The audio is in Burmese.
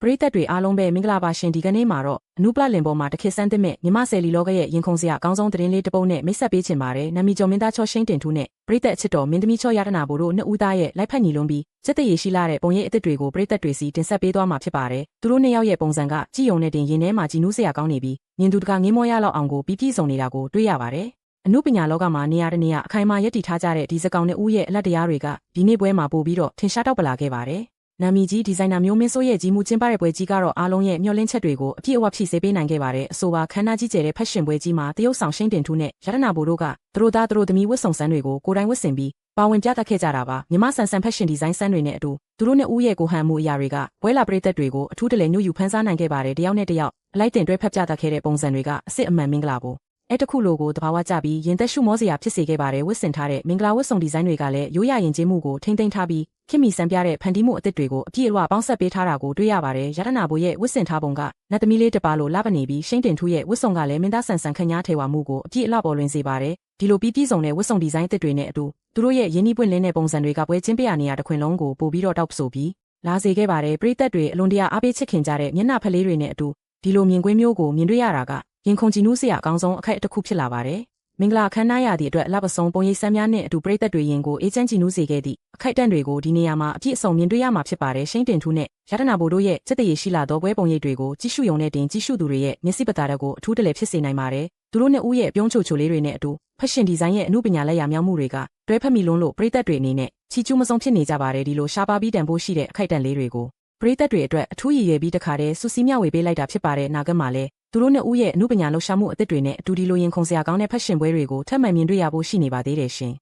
ပရိသတ်တွေအားလုံးပဲမင်္ဂလာပါရှင်ဒီကနေ့မှာတော့အနုပလလင်ပေါ်မှာတခေတ်ဆန်းသစ်မဲ့မြမဆယ်လီလောကရဲ့ရင်ခုန်စရာအကောင်းဆုံးသတင်းလေးတစ်ပုဒ်နဲ့မိတ်ဆက်ပေးချင်ပါတယ်နာမည်ကျော်မင်းသားချောရှိန်တင်ထူးနဲ့ပရိသတ်အချစ်တော်မင်းသမီးချောရတနာဘို့တို့နှစ်ဦးသားရဲ့လိုက်ဖက်ညီလုံးပြီးစက်တရေရှိလာတဲ့ပုံရိပ်အသစ်တွေကိုပရိသတ်တွေစီတင်ဆက်ပေးသွားမှာဖြစ်ပါတယ်သူတို့နှစ်ယောက်ရဲ့ပုံစံကကြည်ယုံနဲ့တင်ရင်ထဲမှာကြည်နူးစရာကောင်းနေပြီးမြင်သူတကာငင်းမောရလောက်အောင်ကိုပြည့်စုံနေတာကိုတွေ့ရပါတယ်အနုပညာလောကမှာနေရာတနေရာအခိုင်အမာရပ်တည်ထားကြတဲ့ဒီစကောင်နှစ်ဦးရဲ့အလတ်တရားတွေကဒီနေ့ပွဲမှာပို့ပြီးတော့ထင်ရှားတောက်ပလာခဲ့ပါတယ်နာမည်ကြီးဒီဇိုင်နာမျိုးမင်းစိုးရဲ့ကြီးမှုကျင်းပတဲ့ပွဲကြီးကတော့အားလုံးရဲ့မျှော်လင့်ချက်တွေကိုအပြည့်အဝဖြည့်ဆည်းပေးနိုင်ခဲ့ပါတယ်အဆိုပါခမ်းနားကြီးကျယ်တဲ့ဖက်ရှင်ပွဲကြီးမှာတရုတ်ဆောင်ရှိန်တင်ထူးနဲ့ရတနာဘို့တို့ကသူတို့သားသူတို့သမီးဝတ်စုံစမ်းတွေကိုကိုယ်တိုင်ဝတ်ဆင်ပြီးပါဝင်ပြသခဲ့ကြတာပါမြမဆန်ဆန်ဖက်ရှင်ဒီဇိုင်းစမ်းတွေနဲ့အတူသူတို့နှစ်ဦးရဲ့ကိုဟန်မှုအရာတွေကပွဲလာပရိသတ်တွေကိုအထူးတလဲညှို့ယူဖန်ဆားနိုင်ခဲ့ပါတယ်တယောက်နဲ့တယောက်အလိုက်တင်တွဲဖက်ပြသခဲ့တဲ့ပုံစံတွေကအစ်စ်အမှန်မင်္ဂလာကိုအဲ့တခုလိုကိုတဘာဝကြပြီးရင်သက်ရှုမောစရာဖြစ်စေခဲ့ပါတယ်ဝတ်ဆင်ထားတဲ့မင်္ဂလာဝတ်စုံဒီဇိုင်းတွေကလည်းရိုးရရင်ကျေးမှုကိုထိမ့်သိမ်းထားပြီးခင်မီစံပြတဲ့ဖန်တီးမှုအသစ်တွေကိုအပြည့်အဝပေါင်းဆက်ပေးထားတာကိုတွေ့ရပါတယ်ရတနာဘို့ရဲ့ဝတ်ဆင်ထားပုံကနတ်သမီးလေးတစ်ပါးလိုလှပနေပြီးရှိန်တင်ထူးရဲ့ဝတ်စုံကလည်းမင်းသားဆန်ဆန်ခညားထေဝါမှုကိုအပြည့်အဝပေါ်လွင်စေပါတယ်ဒီလိုပြည့်စုံတဲ့ဝတ်စုံဒီဇိုင်းအသစ်တွေနဲ့အတူသူတို့ရဲ့ရင်းနှီးပွင့်လင်းတဲ့ပုံစံတွေကပွဲချင်းပြရနေရတခွင်လုံးကိုပို့ပြီးတော့တောက်ဆိုပြီးလာစေခဲ့ပါတယ်ပရိသတ်တွေအလွန်တရာအားပေးချစ်ခင်ကြတဲ့မျက်နှာဖက်လေးတွေနဲ့အတူဒီလိုမြင်ကွင်းမျိုးကိုမြင်တွေ့ရတာကရင်ခုန်ကြည်နူးစရာအကောင်းဆုံးအခိုက်အတခုဖြစ်လာပါတယ်မင်္ဂလာခမ်းနားရသည့်အတွက်အလှပဆုံးပုံရိပ်စမ်းများနဲ့အတူပရိသတ်တွေရင်ကိုအေးချမ်းကြည်နူးစေခဲ့သည့်အခိုက်အတန့်တွေကိုဒီနေရာမှာအပြည့်အစုံမြင်တွေ့ရမှာဖြစ်ပါတယ်ရှိန်တင်ထူးနဲ့ရတနာဘို့တို့ရဲ့စက်တရေရှိလာသောပွဲပုံရိပ်တွေကိုကြည့်ရှုယုံနဲ့တင်ကြည့်ရှုသူတွေရဲ့မျက်စိပတာတွေကိုအထူးတလဲဖြစ်စေနိုင်ပါတယ်သူတို့နှစ်ဦးရဲ့ပြုံးချိုချိုလေးတွေနဲ့အတူဖက်ရှင်ဒီဇိုင်းရဲ့အမှုပညာလက်ရာမြောက်မှုတွေကတွဲဖက်မိလုံးလို့ပရိသတ်တွေအနေနဲ့ချီကျူးမဆုံးဖြစ်နေကြပါတယ်ဒီလိုရှားပါပြီးတန်ဖိုးရှိတဲ့အခိုက်အတန့်လေးတွေကိုပရိသတ်တွေအတွက်အထူးရည်ရွယ်ပြီးတခါတည်းစူးစီးမျှဝေပေးလိုက်တာဖြစ်ပါတယ်နာဂတ်မှာလည်းသူတို့နှစ်ဦးရဲ့အမှုပညာလှူရှာမှုအသစ်တွေနဲ့အတူဒီလိုရင်ခုန်စရာကောင်းတဲ့ဖက်ရှင်ပွဲတွေကိုထပ်မံမြင်တွေ့ရဖို့ရှိနေပါသေးတယ်ရှင်